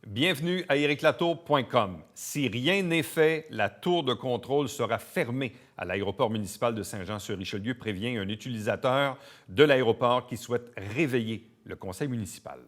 Bienvenue à ericlatour.com. Si rien n'est fait, la tour de contrôle sera fermée à l'aéroport municipal de Saint-Jean-sur-Richelieu, prévient un utilisateur de l'aéroport qui souhaite réveiller le conseil municipal.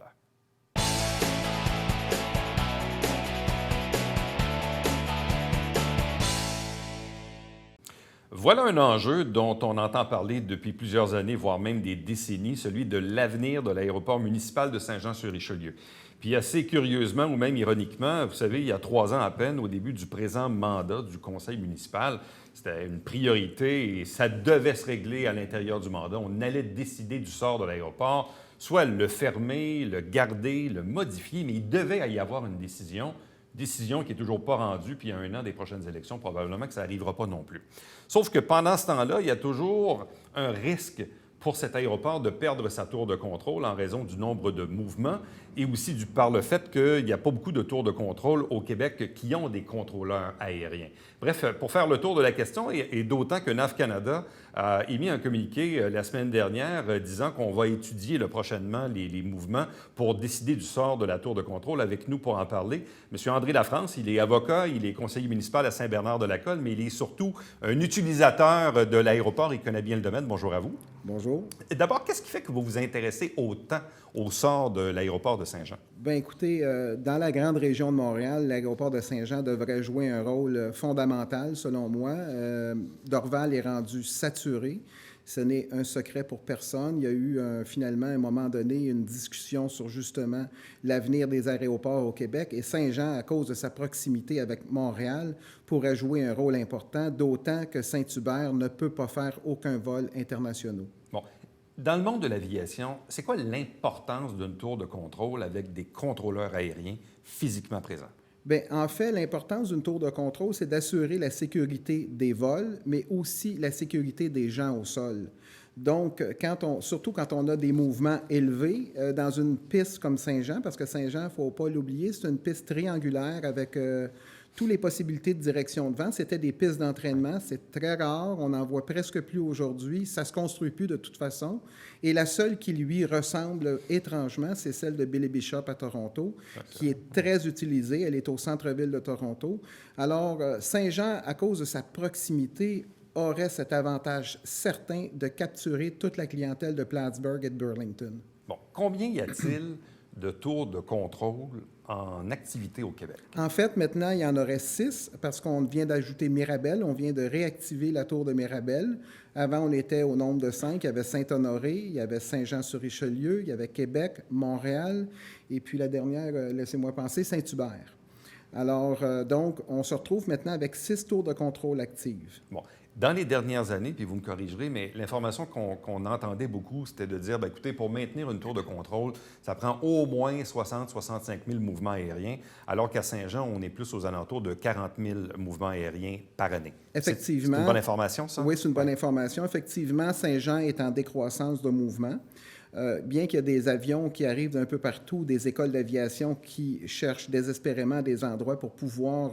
Voilà un enjeu dont on entend parler depuis plusieurs années, voire même des décennies, celui de l'avenir de l'aéroport municipal de Saint-Jean-sur-Richelieu. Puis assez curieusement ou même ironiquement, vous savez, il y a 3 ans à peine, au début du présent mandat du conseil municipal, c'était une priorité et ça devait se régler à l'intérieur du mandat. On allait décider du sort de l'aéroport, soit le fermer, le garder, le modifier, mais il devait y avoir une décision qui n'est toujours pas rendue, puis à 1 an des prochaines élections, probablement que ça n'arrivera pas non plus. Sauf que pendant ce temps-là, il y a toujours un risque pour cet aéroport de perdre sa tour de contrôle en raison du nombre de mouvements et aussi par le fait qu'il n'y a pas beaucoup de tours de contrôle au Québec qui ont des contrôleurs aériens. Bref, pour faire le tour de la question, et d'autant que NAV Canada a émis un communiqué la semaine dernière disant qu'on va étudier prochainement les mouvements pour décider du sort de la tour de contrôle. Avec nous pour en parler, M. André Lafrance, il est avocat, il est conseiller municipal à Saint-Bernard-de-la-Colle, mais il est surtout un utilisateur de l'aéroport. Il connaît bien le domaine. Bonjour à vous. Bonjour. D'abord, qu'est-ce qui fait que vous vous intéressez autant au sort de l'aéroport de Saint-Jean? Bien, écoutez, dans la grande région de Montréal, l'aéroport de Saint-Jean devrait jouer un rôle fondamental, selon moi. Dorval est rendu saturé. Ce n'est un secret pour personne. Il y a eu finalement, à un moment donné, une discussion sur justement l'avenir des aéroports au Québec. Et Saint-Jean, à cause de sa proximité avec Montréal, pourrait jouer un rôle important, d'autant que Saint-Hubert ne peut pas faire aucun vol international. Bon. Dans le monde de l'aviation, c'est quoi l'importance d'une tour de contrôle avec des contrôleurs aériens physiquement présents? Bien, en fait, l'importance d'une tour de contrôle, c'est d'assurer la sécurité des vols, mais aussi la sécurité des gens au sol. Donc, surtout quand on a des mouvements élevés dans une piste comme Saint-Jean, parce que Saint-Jean, il ne faut pas l'oublier, c'est une piste triangulaire avec toutes les possibilités de direction de vent. C'était des pistes d'entraînement, c'est très rare, on n'en voit presque plus aujourd'hui, ça ne se construit plus de toute façon. Et la seule qui lui ressemble étrangement, c'est celle de Billy Bishop à Toronto, qui est très utilisée, elle est au centre-ville de Toronto. Alors, Saint-Jean, à cause de sa proximité, aurait cet avantage certain de capturer toute la clientèle de Plattsburgh et de Burlington. Bon, combien y a-t-il de tours de contrôle en activité au Québec? En fait, maintenant, il y en aurait 6 parce qu'on vient d'ajouter Mirabel. On vient de réactiver la tour de Mirabel. Avant, on était au nombre de 5. Il y avait Saint-Honoré, il y avait Saint-Jean-sur-Richelieu, il y avait Québec, Montréal, et puis la dernière, laissez-moi penser, Saint-Hubert. Alors, donc, on se retrouve maintenant avec 6 tours de contrôle actives. Bon. Dans les dernières années, puis vous me corrigerez, mais l'information qu'on entendait beaucoup, c'était de dire, bien, écoutez, pour maintenir une tour de contrôle, ça prend au moins 60-65 000 mouvements aériens, alors qu'à Saint-Jean, on est plus aux alentours de 40 000 mouvements aériens par année. Effectivement. C'est une bonne information, ça? Oui, c'est une bonne information. Effectivement, Saint-Jean est en décroissance de mouvements. Bien qu'il y ait des avions qui arrivent d'un peu partout, des écoles d'aviation qui cherchent désespérément des endroits pour pouvoir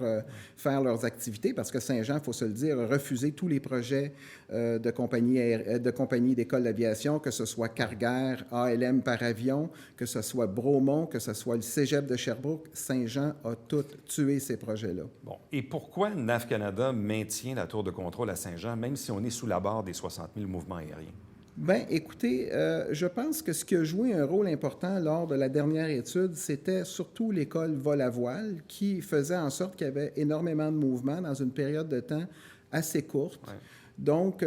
faire leurs activités, parce que Saint-Jean, il faut se le dire, a refusé tous les projets de compagnies d'écoles d'aviation, que ce soit Carguair, ALM par avion, que ce soit Bromont, que ce soit le Cégep de Sherbrooke. Saint-Jean a tout tué ces projets-là. Bon. Et pourquoi NAV Canada maintient la tour de contrôle à Saint-Jean, même si on est sous la barre des 60 000 mouvements aériens? Bien, écoutez, je pense que ce qui a joué un rôle important lors de la dernière étude, c'était surtout l'école vol à voile qui faisait en sorte qu'il y avait énormément de mouvements dans une période de temps assez courte. Ouais. Donc,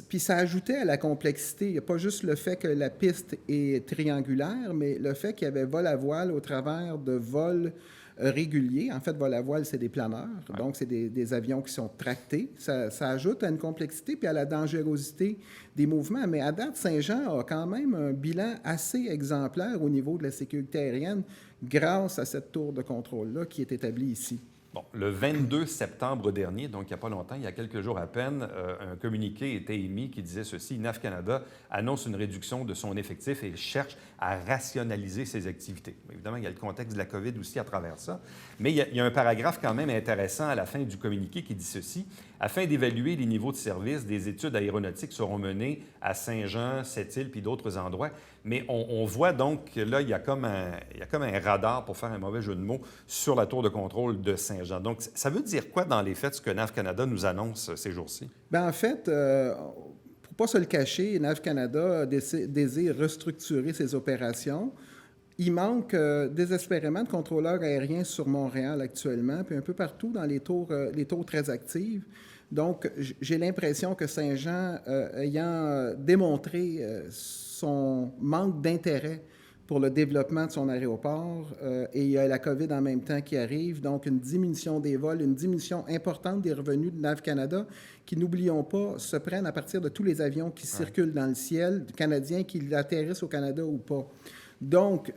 puis ça ajoutait à la complexité. Il n'y a pas juste le fait que la piste est triangulaire, mais le fait qu'il y avait vol à voile au travers de vols réguliers. En fait, vol à voile, c'est des planeurs. Ouais. Donc, c'est des avions qui sont tractés. Ça ajoute à une complexité puis à la dangerosité des mouvements. Mais à date, Saint-Jean a quand même un bilan assez exemplaire au niveau de la sécurité aérienne grâce à cette tour de contrôle-là qui est établie ici. Bon, le 22 septembre dernier, donc il n'y a pas longtemps, il y a quelques jours à peine, un communiqué était émis qui disait ceci: NAV Canada annonce une réduction de son effectif et cherche à rationaliser ses activités. Évidemment, il y a le contexte de la COVID aussi à travers ça, mais il y a un paragraphe quand même intéressant à la fin du communiqué qui dit ceci: Afin d'évaluer les niveaux de service, des études aéronautiques seront menées à Saint-Jean, Sept-Îles puis d'autres endroits. Mais on voit donc que là, il y a comme un radar, pour faire un mauvais jeu de mots, sur la tour de contrôle de Saint-Jean. Donc, ça veut dire quoi dans les faits, ce que NAV Canada nous annonce ces jours-ci? Bien, en fait, pour ne pas se le cacher, NAV Canada désire restructurer ses opérations. Il manque désespérément de contrôleurs aériens sur Montréal actuellement, puis un peu partout dans les tours très actives. Donc, j'ai l'impression que Saint-Jean, ayant démontré son manque d'intérêt pour le développement de son aéroport, et il y a la COVID en même temps qui arrive, donc une diminution des vols, une diminution importante des revenus de NAV Canada, qui, n'oublions pas, se prennent à partir de tous les avions qui circulent dans le ciel, canadiens, qu'ils atterrissent au Canada ou pas. Donc,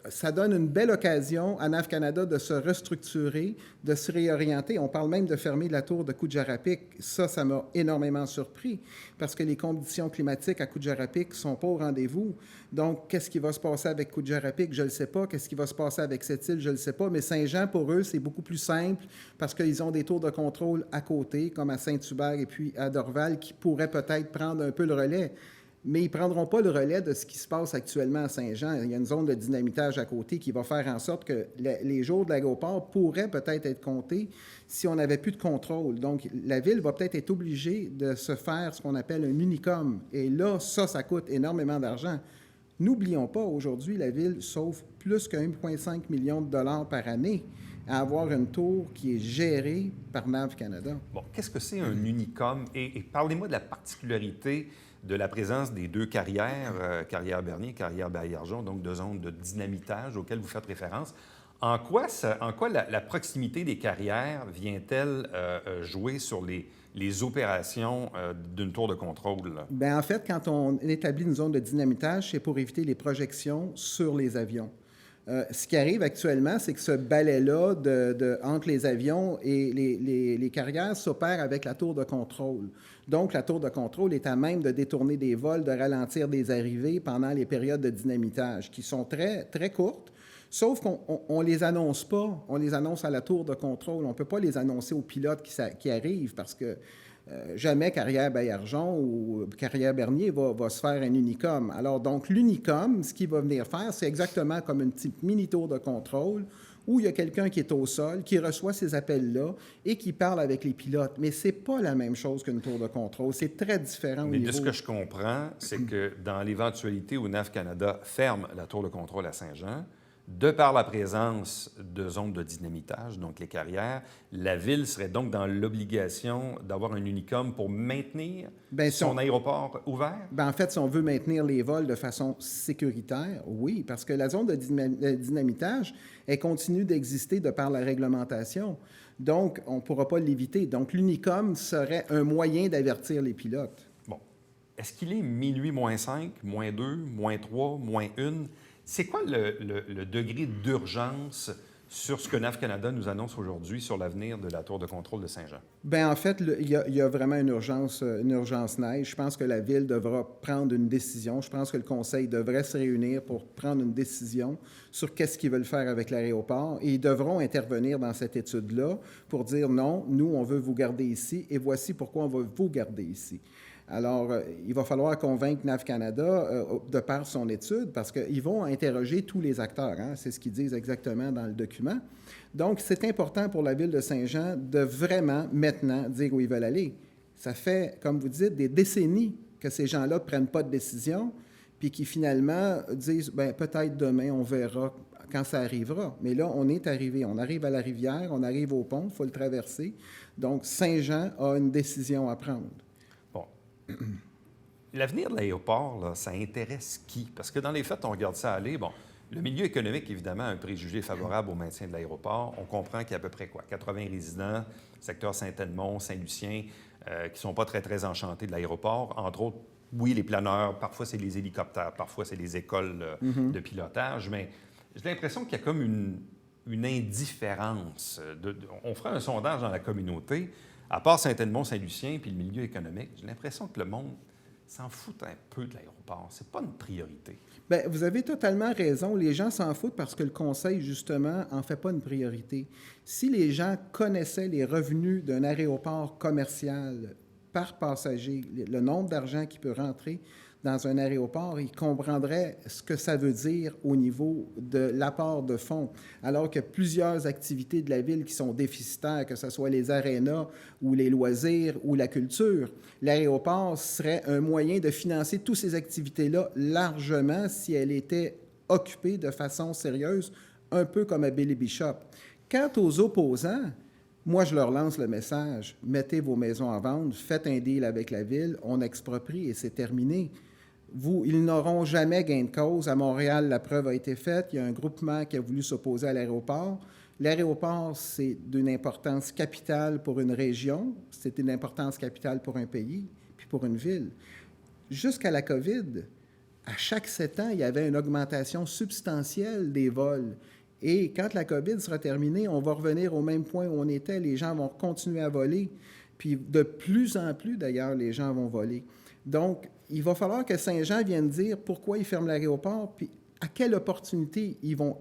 ça donne une belle occasion à NAV Canada de se restructurer, de se réorienter. On parle même de fermer la tour de Kudjarapic. Ça m'a énormément surpris parce que les conditions climatiques à Kudjarapic ne sont pas au rendez-vous. Donc, qu'est-ce qui va se passer avec Kudjarapic? Je ne le sais pas. Qu'est-ce qui va se passer avec Sept-Îles? Je ne le sais pas. Mais Saint-Jean, pour eux, c'est beaucoup plus simple parce qu'ils ont des tours de contrôle à côté, comme à Saint-Hubert et puis à Dorval, qui pourraient peut-être prendre un peu le relais. Mais ils ne prendront pas le relais de ce qui se passe actuellement à Saint-Jean. Il y a une zone de dynamitage à côté qui va faire en sorte que les jours de l'aéroport pourraient peut-être être comptés si on n'avait plus de contrôle. Donc, la Ville va peut-être être obligée de se faire ce qu'on appelle un unicum. Et là, ça coûte énormément d'argent. N'oublions pas, aujourd'hui, la Ville sauve plus que 1,5 million de dollars par année à avoir une tour qui est gérée par NAV Canada. Bon, qu'est-ce que c'est un unicum? Et parlez-moi de la particularité de la présence des deux carrières, carrière Bernier et carrière Baillargeon, donc deux zones de dynamitage auxquelles vous faites référence. En quoi la proximité des carrières vient-elle jouer sur les opérations d'une tour de contrôle? Bien, en fait, quand on établit une zone de dynamitage, c'est pour éviter les projections sur les avions. Ce qui arrive actuellement, c'est que ce balai-là entre les avions et les carrières s'opère avec la tour de contrôle. Donc, la tour de contrôle est à même de détourner des vols, de ralentir des arrivées pendant les périodes de dynamitage, qui sont très, très courtes, sauf qu'on ne les annonce pas. On les annonce à la tour de contrôle. On ne peut pas les annoncer aux pilotes qui arrivent parce que jamais Carrière Baillargeon ou Carrière Bernier va se faire un unicum. Alors, donc, l'unicum, ce qu'il va venir faire, c'est exactement comme une petite mini-tour de contrôle où il y a quelqu'un qui est au sol, qui reçoit ces appels-là et qui parle avec les pilotes. Mais ce n'est pas la même chose qu'une tour de contrôle. C'est très différent au niveau... Mais de ce que je comprends, c'est que dans l'éventualité où NAV Canada ferme la tour de contrôle à Saint-Jean, de par la présence de zones de dynamitage, donc les carrières, la Ville serait donc dans l'obligation d'avoir un unicum pour maintenir son aéroport ouvert? Bien, en fait, si on veut maintenir les vols de façon sécuritaire, oui, parce que la zone de dynamitage, elle continue d'exister de par la réglementation. Donc, on ne pourra pas l'éviter. Donc, l'unicum serait un moyen d'avertir les pilotes. Bon. Est-ce qu'il est minuit moins 5, moins 2, moins 3, moins 1? C'est quoi le degré d'urgence sur ce que NAV Canada nous annonce aujourd'hui sur l'avenir de la tour de contrôle de Saint-Jean? Bien, en fait, il y a vraiment une urgence neige. Je pense que la Ville devra prendre une décision. Je pense que le Conseil devrait se réunir pour prendre une décision sur qu'est-ce qu'ils veulent faire avec l'aéroport. Et ils devront intervenir dans cette étude-là pour dire non, nous, on veut vous garder ici et voici pourquoi on va vous garder ici. Alors, il va falloir convaincre NAV Canada de par son étude parce qu'ils vont interroger tous les acteurs. Hein? C'est ce qu'ils disent exactement dans le document. Donc, c'est important pour la Ville de Saint-Jean de vraiment, maintenant, dire où ils veulent aller. Ça fait, comme vous dites, des décennies que ces gens-là ne prennent pas de décision puis qui, finalement, disent, bien, peut-être demain, on verra quand ça arrivera. Mais là, on est arrivé. On arrive à la rivière, on arrive au pont, il faut le traverser. Donc, Saint-Jean a une décision à prendre. L'avenir de l'aéroport, là, ça intéresse qui? Parce que dans les faits, on regarde ça aller. Bon, le milieu économique, évidemment, a un préjugé favorable au maintien de l'aéroport. On comprend qu'il y a à peu près 80 résidents, secteur Saint-Edmond, Saint-Lucien, qui ne sont pas très, très enchantés de l'aéroport. Entre autres, oui, les planeurs, parfois c'est les hélicoptères, parfois c'est les écoles de pilotage, mais j'ai l'impression qu'il y a comme une indifférence. On fera un sondage dans la communauté. À part Saint-Edmond, Saint-Lucien puis le milieu économique, j'ai l'impression que le monde s'en foutent un peu de l'aéroport. C'est pas une priorité. Bien, vous avez totalement raison. Les gens s'en foutent parce que le Conseil, justement, en fait pas une priorité. Si les gens connaissaient les revenus d'un aéroport commercial par passager, le nombre d'argent qui peut rentrer dans un aéroport, ils comprendraient ce que ça veut dire au niveau de l'apport de fonds. Alors que plusieurs activités de la ville qui sont déficitaires, que ce soit les arénas ou les loisirs ou la culture, l'aéroport serait un moyen de financer toutes ces activités-là largement si elle était occupée de façon sérieuse, un peu comme à Billy Bishop. Quant aux opposants, moi, je leur lance le message, mettez vos maisons en vente, faites un deal avec la ville, on exproprie et c'est terminé. Ils n'auront jamais gain de cause. À Montréal, la preuve a été faite. Il y a un groupement qui a voulu s'opposer à l'aéroport. L'aéroport, c'est d'une importance capitale pour une région, c'est une importance capitale pour un pays, puis pour une ville. Jusqu'à la COVID, à chaque 7 ans, il y avait une augmentation substantielle des vols. Et quand la COVID sera terminée, on va revenir au même point où on était. Les gens vont continuer à voler. Puis de plus en plus, d'ailleurs, les gens vont voler. Donc, il va falloir que Saint-Jean vienne dire pourquoi ils ferment l'aéroport, puis à quelle opportunité ils vont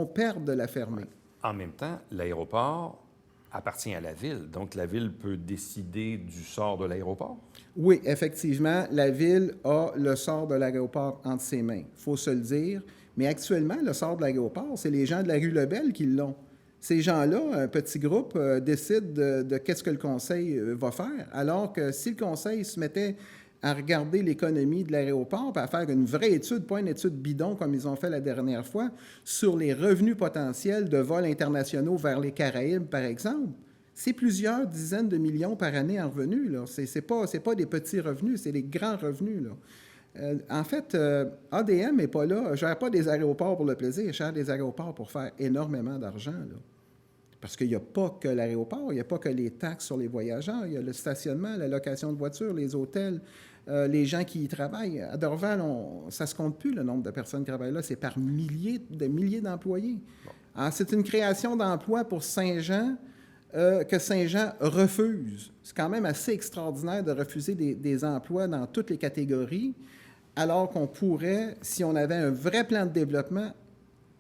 perdre de la fermer. En même temps, l'aéroport appartient à la ville. Donc, la ville peut décider du sort de l'aéroport? Oui, effectivement, la ville a le sort de l'aéroport entre ses mains. Il faut se le dire. Mais actuellement, le sort de l'aéroport, c'est les gens de la rue Lebel qui l'ont. Ces gens-là, un petit groupe, décident de qu'est-ce que le Conseil va faire, alors que si le Conseil se mettait à regarder l'économie de l'aéroport, puis à faire une vraie étude, pas une étude bidon comme ils ont fait la dernière fois, sur les revenus potentiels de vols internationaux vers les Caraïbes, par exemple, c'est plusieurs dizaines de millions par année en revenus. Ce n'est pas des petits revenus, c'est des grands revenus. En fait, ADM n'est pas là, ne gère pas des aéroports pour le plaisir, il gère des aéroports pour faire énormément d'argent. Parce qu'il n'y a pas que l'aéroport, il n'y a pas que les taxes sur les voyageurs, il y a le stationnement, la location de voitures, les hôtels, les gens qui y travaillent. À Dorval, ça ne se compte plus le nombre de personnes qui travaillent là, c'est par milliers d'employés. Bon. Alors, c'est une création d'emplois pour Saint-Jean que Saint-Jean refuse. C'est quand même assez extraordinaire de refuser des emplois dans toutes les catégories, alors qu'on pourrait, si on avait un vrai plan de développement,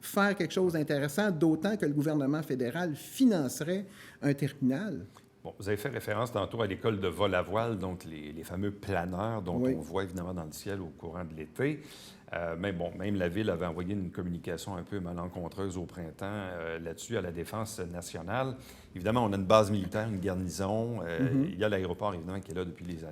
faire quelque chose d'intéressant, d'autant que le gouvernement fédéral financerait un terminal. Bon, vous avez fait référence tantôt à l'école de vol à voile, donc les fameux planeurs dont on voit évidemment dans le ciel au courant de l'été. Mais bon, même la Ville avait envoyé une communication un peu malencontreuse au printemps là-dessus à la Défense nationale. Évidemment, on a une base militaire, une garnison. Il y a l'aéroport, évidemment, qui est là depuis les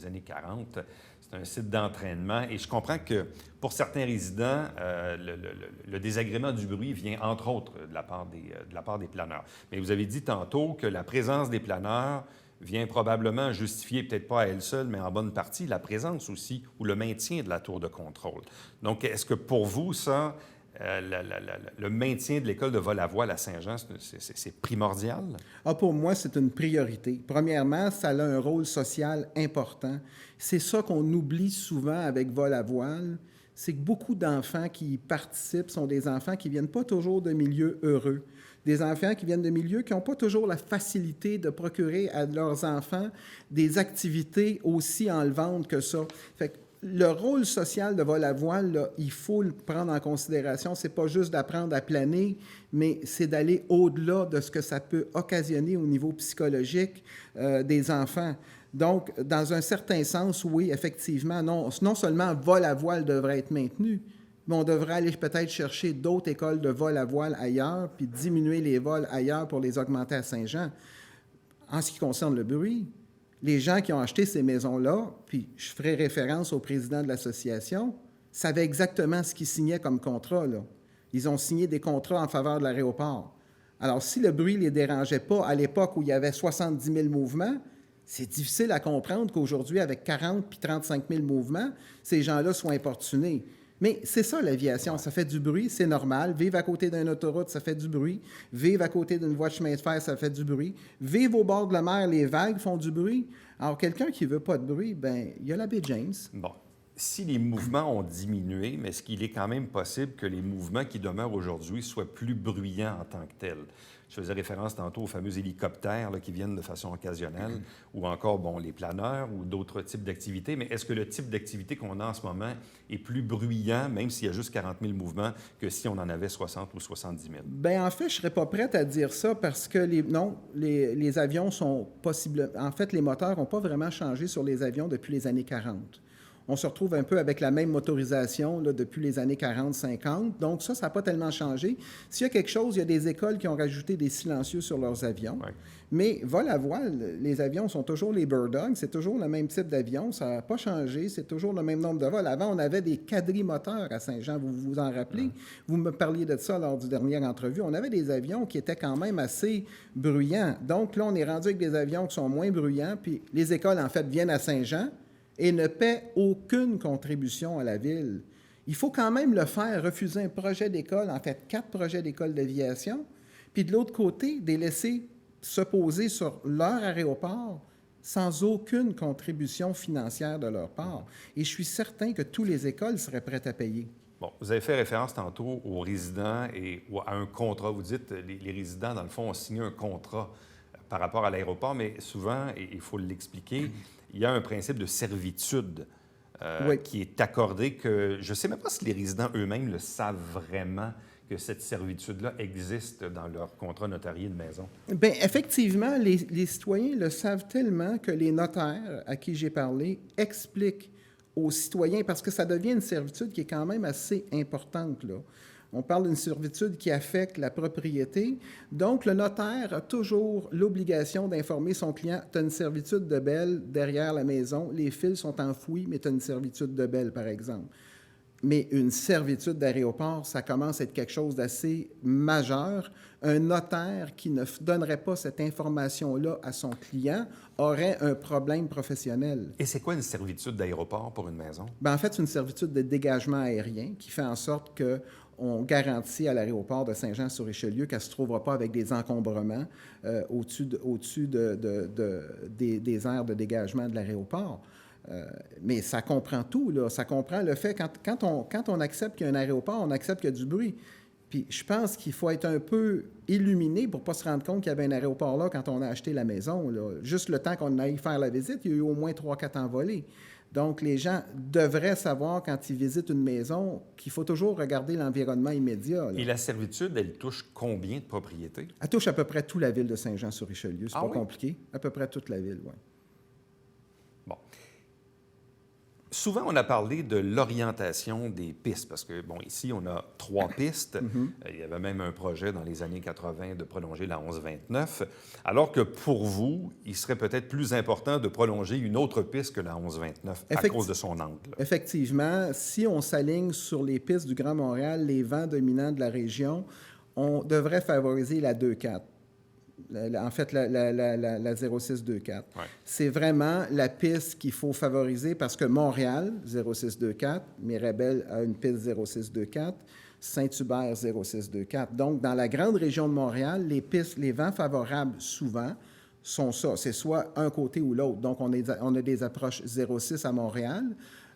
années 40. C'est un site d'entraînement. Et je comprends que pour certains résidents, le désagrément du bruit vient, entre autres, de la part des planeurs. Mais vous avez dit tantôt que la présence des planeurs vient probablement justifier, peut-être pas à elle seule, mais en bonne partie, la présence aussi ou le maintien de la tour de contrôle. Donc, est-ce que pour vous, ça, le maintien de l'école de vol à voile à Saint-Jean, c'est primordial? Pour moi, c'est une priorité. Premièrement, ça a un rôle social important. C'est ça qu'on oublie souvent avec vol à voile, c'est que beaucoup d'enfants qui y participent sont des enfants qui ne viennent pas toujours de milieux heureux. Des enfants qui viennent de milieux qui n'ont pas toujours la facilité de procurer à leurs enfants des activités aussi enlevantes que ça. Fait que le rôle social de vol à voile, là, il faut le prendre en considération. Ce n'est pas juste d'apprendre à planer, mais c'est d'aller au-delà de ce que ça peut occasionner au niveau psychologique des enfants. Donc, dans un certain sens, oui, effectivement, non seulement vol à voile devrait être maintenu, mais on devrait aller peut-être chercher d'autres écoles de vol à voile ailleurs, puis diminuer les vols ailleurs pour les augmenter à Saint-Jean. En ce qui concerne le bruit, les gens qui ont acheté ces maisons-là, puis je ferai référence au président de l'association, savaient exactement ce qu'ils signaient comme contrat, là. Ils ont signé des contrats en faveur de l'aéroport. Alors, si le bruit ne les dérangeait pas à l'époque où il y avait 70 000 mouvements, c'est difficile à comprendre qu'aujourd'hui, avec 40 puis 35 000 mouvements, ces gens-là soient importunés. Mais c'est ça, l'aviation. Ça fait du bruit, c'est normal. Vivre à côté d'une autoroute, ça fait du bruit. Vivre à côté d'une voie de chemin de fer, ça fait du bruit. Vivre au bord de la mer, les vagues font du bruit. Alors, quelqu'un qui ne veut pas de bruit, bien, il y a la baie James. Bon. si les mouvements ont diminué, mais est-ce qu'il est quand même possible que les mouvements qui demeurent aujourd'hui soient plus bruyants en tant que tels? Je faisais référence tantôt aux fameux hélicoptères là, qui viennent de façon occasionnelle, ou encore, bon, les planeurs ou d'autres types d'activités. Mais est-ce que le type d'activité qu'on a en ce moment est plus bruyant, même s'il y a juste 40 000 mouvements, que si on en avait 60 ou 70 000? Bien, en fait, je ne serais pas prête à dire ça parce que les avions sont possibles. En fait, les moteurs n'ont pas vraiment changé sur les avions depuis les années 40. On se retrouve un peu avec la même motorisation là, depuis les années 40-50. Donc ça n'a pas tellement changé. S'il y a quelque chose, il y a des écoles qui ont rajouté des silencieux sur leurs avions. Ouais. Mais vol à voile, les avions sont toujours les Bird Dogs, c'est toujours le même type d'avion, ça n'a pas changé, c'est toujours le même nombre de vols. Avant, on avait des quadrimoteurs à Saint-Jean, vous vous en rappelez? Vous me parliez de ça lors du dernière entrevue. On avait des avions qui étaient quand même assez bruyants. Donc là, on est rendu avec des avions qui sont moins bruyants, puis les écoles, en fait, viennent à Saint-Jean et ne paient aucune contribution à la ville. Il faut quand même le faire, refuser un projet d'école, en fait 4 projets d'école d'aviation, puis de l'autre côté, des laisser se poser sur leur aéroport sans aucune contribution financière de leur part. Et je suis certain que toutes les écoles seraient prêtes à payer. Bon, vous avez fait référence tantôt aux résidents et à un contrat. Vous dites les résidents, dans le fond, ont signé un contrat par rapport à l'aéroport, mais souvent, et il faut l'expliquer, il y a un principe de servitude Oui. qui est accordé que je ne sais même pas si les résidents eux-mêmes le savent vraiment que cette servitude-là existe dans leur contrat notarié de maison. Bien, effectivement, les citoyens le savent tellement que les notaires à qui j'ai parlé expliquent aux citoyens, parce que ça devient une servitude qui est quand même assez importante, là. On parle d'une servitude qui affecte la propriété. Donc, le notaire a toujours l'obligation d'informer son client « Tu as une servitude de bail derrière la maison, les fils sont enfouis, mais tu as une servitude de bail, par exemple. » Mais une servitude d'aéroport, ça commence à être quelque chose d'assez majeur. Un notaire qui ne donnerait pas cette information-là à son client aurait un problème professionnel. Et c'est quoi une servitude d'aéroport pour une maison? Bien, en fait, c'est une servitude de dégagement aérien qui fait en sorte qu'on garantit à l'aéroport de Saint-Jean-sur-Richelieu qu'elle ne se trouvera pas avec des encombrements au-dessus des aires de dégagement de l'aéroport. Mais ça comprend tout, là. Ça comprend le fait, quand on accepte qu'il y a un aéroport, on accepte qu'il y a du bruit. Puis je pense qu'il faut être un peu illuminé pour ne pas se rendre compte qu'il y avait un aéroport là quand on a acheté la maison, là. Juste le temps qu'on aille faire la visite, il y a eu au moins 3-4 envolées. Donc, les gens devraient savoir, quand ils visitent une maison, qu'il faut toujours regarder l'environnement immédiat, là. Et la servitude, elle touche combien de propriétés? Elle touche à peu près toute la ville de Saint-Jean-sur-Richelieu. C'est pas oui? compliqué. À peu près toute la ville, oui. Bon. Souvent, on a parlé de l'orientation des pistes, parce que, bon, ici, on a 3 pistes. Il y avait même un projet dans les années 80 de prolonger la 1129, alors que pour vous, il serait peut-être plus important de prolonger une autre piste que la 1129 à cause de son angle. Effectivement, si on s'aligne sur les pistes du Grand Montréal, les vents dominants de la région, on devrait favoriser la 2-4. En fait, la 0624. Ouais. C'est vraiment la piste qu'il faut favoriser parce que Montréal, 0624, Mirabel a une piste 0624, Saint-Hubert, 0624. Donc, dans la grande région de Montréal, les vents favorables, souvent, sont ça. C'est soit un côté ou l'autre. Donc, on a des approches 06 à Montréal,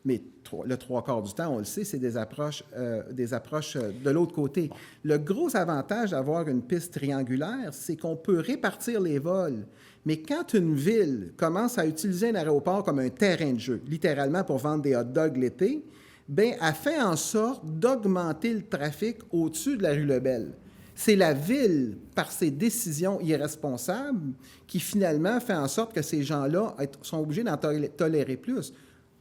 mais le 3/4 du temps, on le sait, c'est des approches de l'autre côté. Le gros avantage d'avoir une piste triangulaire, c'est qu'on peut répartir les vols. Mais quand une ville commence à utiliser un aéroport comme un terrain de jeu, littéralement pour vendre des hot dogs l'été, bien, elle fait en sorte d'augmenter le trafic au-dessus de la rue Lebel. C'est la ville, par ses décisions irresponsables, qui finalement fait en sorte que ces gens-là sont obligés d'en tolérer plus.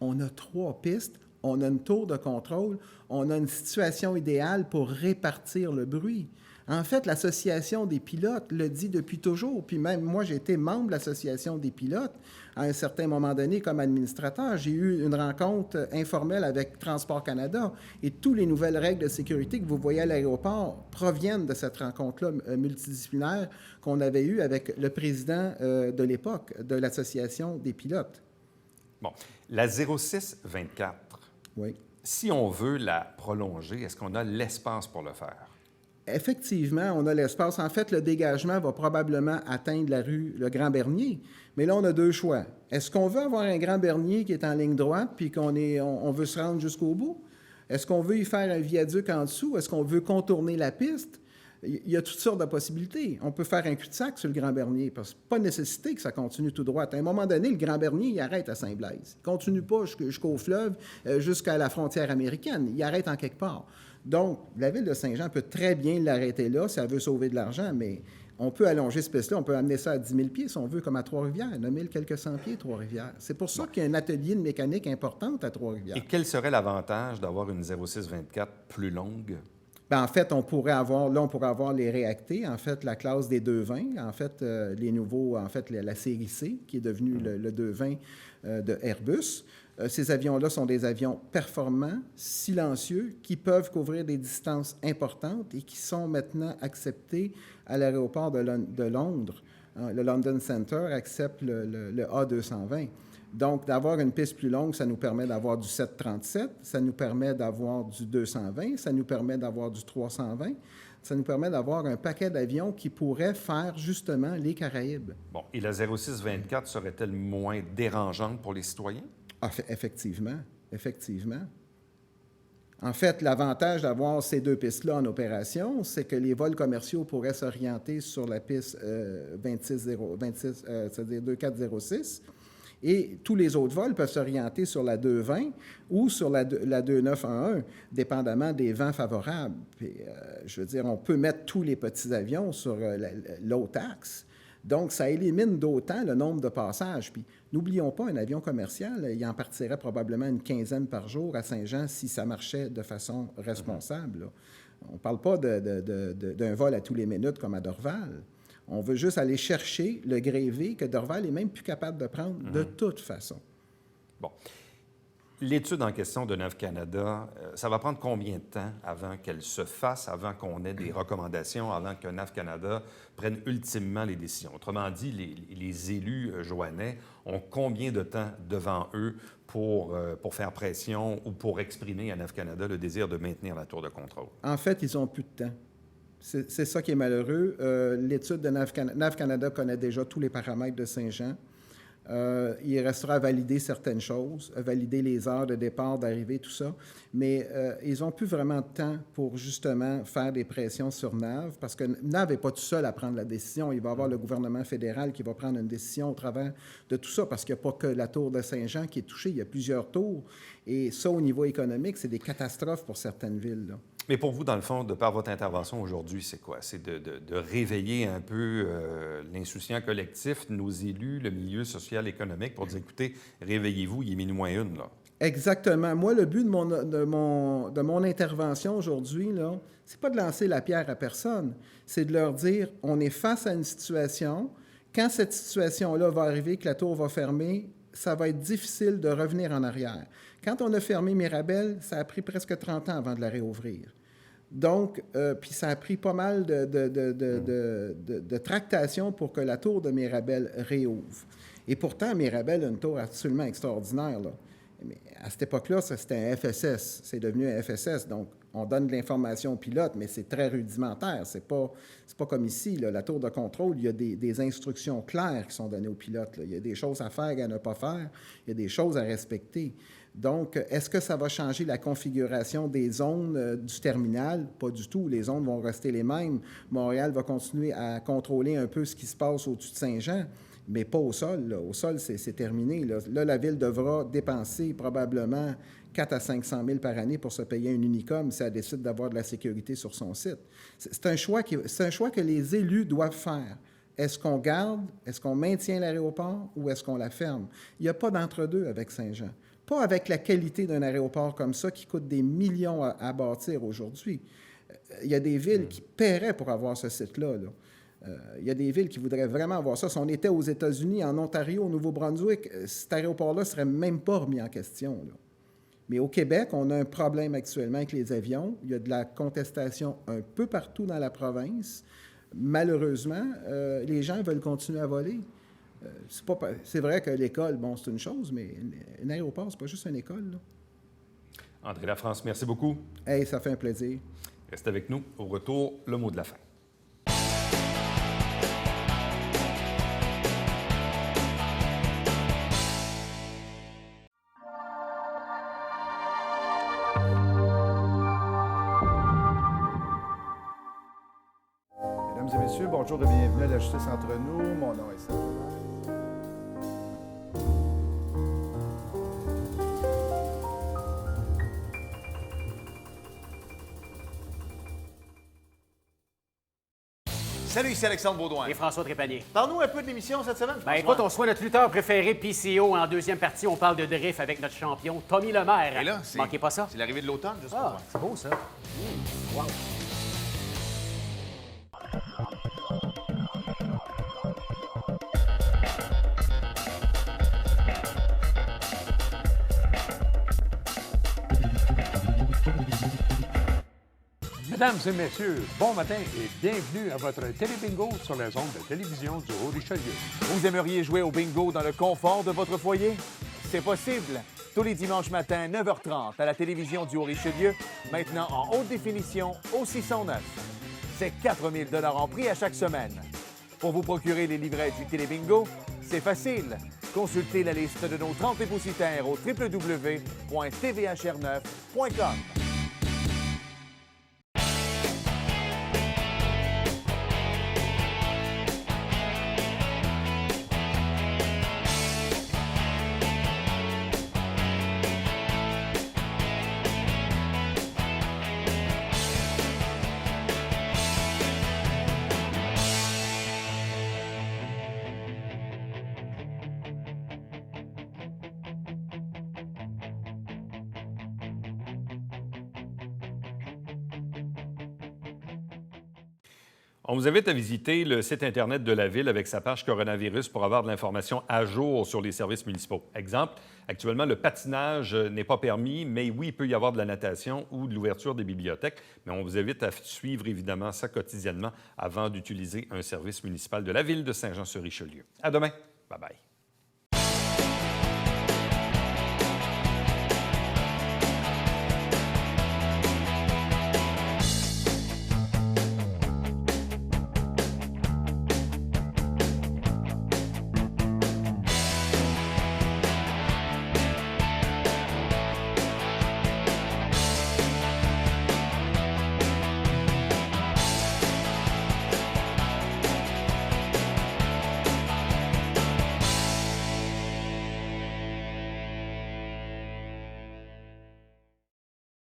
On a 3 pistes, on a une tour de contrôle, on a une situation idéale pour répartir le bruit. En fait, l'Association des pilotes le dit depuis toujours, puis même moi, j'ai été membre de l'Association des pilotes. À un certain moment donné, comme administrateur, j'ai eu une rencontre informelle avec Transport Canada et toutes les nouvelles règles de sécurité que vous voyez à l'aéroport proviennent de cette rencontre-là multidisciplinaire qu'on avait eue avec le président de l'époque de l'Association des pilotes. Bon, la 0624, Oui. si on veut la prolonger, est-ce qu'on a l'espace pour le faire? Effectivement, on a l'espace. En fait, le dégagement va probablement atteindre la rue Le Grand-Bernier. Mais là, on a deux choix. Est-ce qu'on veut avoir un Grand-Bernier qui est en ligne droite puis on veut se rendre jusqu'au bout? Est-ce qu'on veut y faire un viaduc en dessous? Est-ce qu'on veut contourner la piste? Il y a toutes sortes de possibilités. On peut faire un cul-de-sac sur le Grand-Bernier, parce que pas nécessité que ça continue tout droit. À un moment donné, le Grand-Bernier, il arrête à Saint-Blaise. Il ne continue pas jusqu'au fleuve, jusqu'à la frontière américaine. Il arrête en quelque part. Donc, la ville de Saint-Jean peut très bien l'arrêter là si elle veut sauver de l'argent, mais on peut allonger cette piste-là, on peut amener ça à 10 000 pieds si on veut, comme à Trois-Rivières, 9 000 quelques cents pieds, Trois-Rivières. C'est pour ça qu'il y a un atelier de mécanique importante à Trois-Rivières. Et quel serait l'avantage d'avoir une 0624 plus longue? Bien, en fait, on pourrait avoir les réactés, en fait, la classe des 220, en fait, les nouveaux, en fait, la série C, qui est devenue le 220 de Airbus. Ces avions-là sont des avions performants, silencieux, qui peuvent couvrir des distances importantes et qui sont maintenant acceptés à l'aéroport de Londres. Le London Center accepte le A220. Donc, d'avoir une piste plus longue, ça nous permet d'avoir du 737, ça nous permet d'avoir du 220, ça nous permet d'avoir du 320, ça nous permet d'avoir un paquet d'avions qui pourraient faire justement les Caraïbes. Bon, et la 0624 serait-elle moins dérangeante pour les citoyens? Ah, effectivement, effectivement. En fait, l'avantage d'avoir ces deux pistes-là en opération, c'est que les vols commerciaux pourraient s'orienter sur la piste c'est-à-dire 2406, et tous les autres vols peuvent s'orienter sur la 220 ou sur la 2911, dépendamment des vents favorables. Puis, je veux dire, on peut mettre tous les petits avions sur l'autre axe. Donc, ça élimine d'autant le nombre de passages. Puis, n'oublions pas, un avion commercial, il en partirait probablement une quinzaine par jour à Saint-Jean si ça marchait de façon responsable, là. On ne parle pas d'un vol à tous les minutes comme à Dorval. On veut juste aller chercher le grévé que Dorval n'est même plus capable de prendre de toute façon. Bon. L'étude en question de NAV Canada, ça va prendre combien de temps avant qu'elle se fasse, avant qu'on ait des recommandations, avant que NAV Canada prenne ultimement les décisions? Autrement dit, les élus joannais ont combien de temps devant eux pour faire pression ou pour exprimer à NAV Canada le désir de maintenir la tour de contrôle? En fait, ils n'ont plus de temps. C'est ça qui est malheureux. L'étude de NAV Canada connaît déjà tous les paramètres de Saint-Jean. Il restera à valider certaines choses, à valider les heures de départ, d'arrivée, tout ça. Mais ils n'ont plus vraiment de temps pour justement faire des pressions sur NAV, parce que NAV n'est pas tout seul à prendre la décision. Il va y avoir le gouvernement fédéral qui va prendre une décision au travers de tout ça, parce qu'il n'y a pas que la tour de Saint-Jean qui est touchée, il y a plusieurs tours. Et ça, au niveau économique, c'est des catastrophes pour certaines villes, là. Mais pour vous, dans le fond, de par votre intervention aujourd'hui, c'est quoi? C'est de réveiller un peu l'insouciant collectif, nos élus, le milieu social, économique, pour dire, écoutez, réveillez-vous, il est minuit moins une, là. Exactement. Moi, le but de mon intervention aujourd'hui, là, c'est pas de lancer la pierre à personne, c'est de leur dire, on est face à une situation, quand cette situation-là va arriver, que la tour va fermer, ça va être difficile de revenir en arrière. Quand on a fermé Mirabel, ça a pris presque 30 ans avant de la réouvrir. Donc, puis ça a pris pas mal de tractations pour que la tour de Mirabel réouvre. Et pourtant, Mirabel a une tour absolument extraordinaire, là. Mais à cette époque-là, c'était un FSS. C'est devenu un FSS. Donc, on donne de l'information aux pilotes, mais c'est très rudimentaire. C'est pas comme ici, là, la tour de contrôle, il y a des instructions claires qui sont données aux pilotes, là. Il y a des choses à faire et à ne pas faire. Il y a des choses à respecter. Donc, est-ce que ça va changer la configuration des zones du terminal? Pas du tout. Les zones vont rester les mêmes. Montréal va continuer à contrôler un peu ce qui se passe au-dessus de Saint-Jean, mais pas au sol, là. Au sol, c'est terminé, là. Là, la Ville devra dépenser probablement 400 à 500 000 par année pour se payer un Unicom si elle décide d'avoir de la sécurité sur son site. C'est un choix que les élus doivent faire. Est-ce qu'on garde, est-ce qu'on maintient l'aéroport ou est-ce qu'on la ferme? Il n'y a pas d'entre-deux avec Saint-Jean. Pas avec la qualité d'un aéroport comme ça qui coûte des millions à bâtir aujourd'hui. Il y a des villes qui paieraient pour avoir ce site-là, là. Il y a des villes qui voudraient vraiment avoir ça. Si on était aux États-Unis, en Ontario, au Nouveau-Brunswick, cet aéroport-là ne serait même pas remis en question, là. Mais au Québec, on a un problème actuellement avec les avions. Il y a de la contestation un peu partout dans la province. Malheureusement, les gens veulent continuer à voler. C'est vrai que l'école, bon, c'est une chose, mais un aéroport, c'est pas juste une école, là. André Lafrance, merci beaucoup. Hey, ça fait un plaisir. Restez avec nous. Au retour, le mot de la fin. Mesdames et messieurs, bonjour et bienvenue à la Justice entre nous. Mon nom est Serge Lemaire. Salut, ici Alexandre Baudouin. Et François Trépanier. Parle-nous un peu de l'émission cette semaine. Ben écoute, on soit notre lutteur préféré, PCO. En deuxième partie, on parle de drift avec notre champion, Tommy Lemaire. Et là, Manquez pas ça. C'est l'arrivée de l'automne, juste pour Ah, moi. c'est beau, ça. Wow. Mesdames et messieurs, bon matin et bienvenue à votre télébingo sur les ondes de télévision du Haut-Richelieu. Vous aimeriez jouer au bingo dans le confort de votre foyer? C'est possible. Tous les dimanches matins, 9h30, à la télévision du Haut-Richelieu, maintenant en haute définition au 609. C'est 4 000 en prix à chaque semaine. Pour vous procurer les livrets du télébingo, c'est facile. Consultez la liste de nos 30 dépositaires au www.tvhr9.com. On vous invite à visiter le site Internet de la Ville avec sa page coronavirus pour avoir de l'information à jour sur les services municipaux. Exemple, actuellement, le patinage n'est pas permis, mais oui, il peut y avoir de la natation ou de l'ouverture des bibliothèques. Mais on vous invite à suivre évidemment ça quotidiennement avant d'utiliser un service municipal de la Ville de Saint-Jean-sur-Richelieu. À demain. Bye-bye.